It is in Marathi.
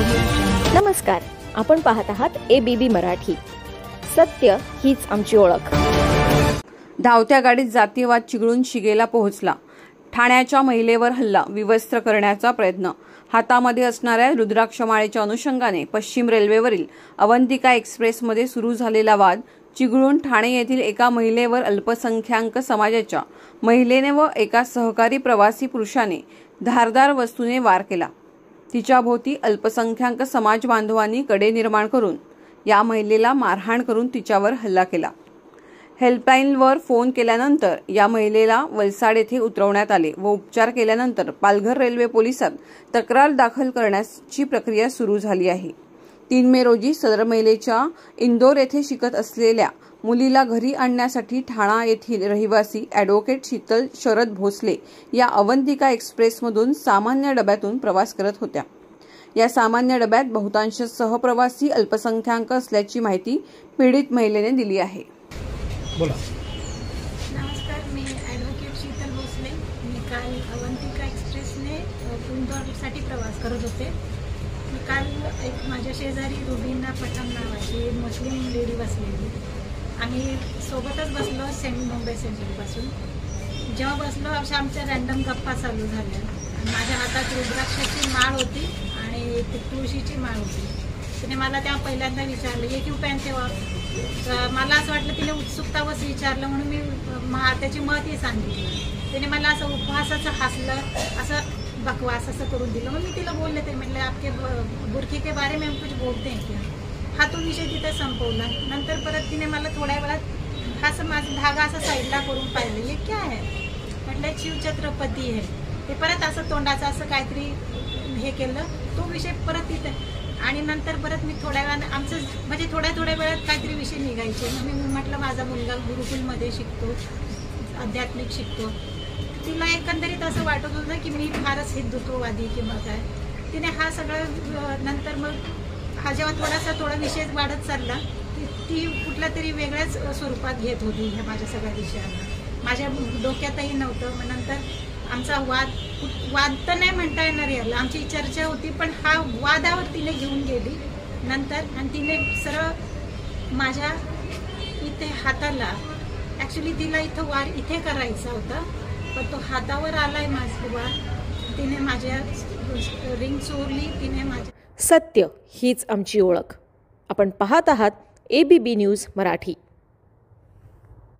नमस्कार, आपण पाहत आहात ABB मराठी. सत्य हीच आमची ओळख. धावत्या गाडीत जातीयवाद चिघळून शिगेला पोहोचला. ठाण्याच्या महिलेवर हल्ला, विवस्त्र करण्याचा प्रयत्न. हातामध्ये असणाऱ्या रुद्राक्षमाळेच्या अनुषंगाने पश्चिम रेल्वेवरील अवंतिका एक्सप्रेसमध्ये सुरू झालेला वाद चिघळून ठाणे येथील एका महिलेवर अल्पसंख्याक समाजाच्या महिलेने व एका सहकारी प्रवासी पुरुषाने धारदार वस्तूने वार केला. तिच्याभोवती अल्पसंख्याक समाज बांधवांनी कडे निर्माण करून या महिलेला मारहाण करून तिच्यावर हल्ला केला. हेल्पलाईनवर फोन केल्यानंतर या महिलेला वलसाड येथे उतरवण्यात आले व उपचार केल्यानंतर पालघर रेल्वे पोलिसात तक्रार दाखल करण्याची प्रक्रिया सुरू झाली आहे. 3 मे रोजी सदर महिलेच्या इंदोर येथे शिकत असलेल्या मुलीला घरी आणण्यासाठी ठाणा येथील रहिवासी ॲडव्होकेट शीतल शरद भोसले या अवंतिका एक्सप्रेसमधून सामान्य डब्यातून प्रवास करत होत्या. या सामान्य डब्यात बहुतांश सहप्रवासी अल्पसंख्याक असल्याची माहिती पीडित महिलेने दिली आहे. नमस्कार, मी ॲडव्होकेट शीतल भोसले. मी काल अवंतिका एक्सप्रेसने इंदोरसाठी प्रवास करत होते. मी काल एक माझ्या शेजारी रुबीना पठाण नावाची मुस्लिम लेडी बसलेली. आम्ही सोबतच बसलो मुंबई सेंट्रलपासून. जेव्हा बसलो अशा आमच्या रँडम गप्पा चालू झाल्या. माझ्या हातात रुद्राक्षाची माळ होती आणि तुळशीची माळ होती. तिने मला तेव्हा पहिल्यांदा विचारलं, ये क्यों पहनते हो? मला असं वाटलं तिने उत्सुकतावच विचारलं म्हणून मी त्याची महती सांगितलं. तिने मला असं उपवासाचं हसलं, असं बकवास असं करून दिलं. मग मी तिला बोलले, ते म्हटलं आपके बुरखी के बारे में हम कुछ बोलते हैं क्या? हा तो विषय तिथे संपवला. नंतर परत तिने मला थोड्या वेळात हा असं माझा धागा असा साईडला करून पाहिलं. हे क्या आहे? म्हटलं शिवछत्रपती आहे. ते परत असं तोंडाचं असं काहीतरी हे केलं. तो विषय परत तिथे. आणि नंतर परत मी थोड्या वेळानं आमचं म्हणजे थोड्या वेळात काहीतरी विषय निघायचे. मग मी म्हटलं माझा मुलगा गुरुकुलमध्ये शिकतो, आध्यात्मिक शिकतो. तिला एकंदरीत असं वाटत होतं की मी फारच हिंदुत्ववादी किंवा काय. तिने हा सगळं नंतर मग हा जेव्हा थोडा विषय वाढत चालला, ती कुठल्या तरी वेगळ्याच स्वरूपात घेत होती ह्या माझ्या सगळ्या विषयांना. माझ्या डोक्यातही नव्हतं. मग नंतर आमचा वाद तर नाही म्हणता येणार याला, आमची चर्चा होती, पण हा वादावर तिने घेऊन गेली नंतर. आणि तिने सरळ माझ्या इथे हाताला, ॲक्च्युली तिला इथं वार इथे करायचा होता, पण तो हातावर आलाय माझा वार. तिने माझ्या रिंग चोरली. तिने माझ्या. सत्य हीच आमची ओळख. आपण पाहत आहात ABB न्यूज मराठी.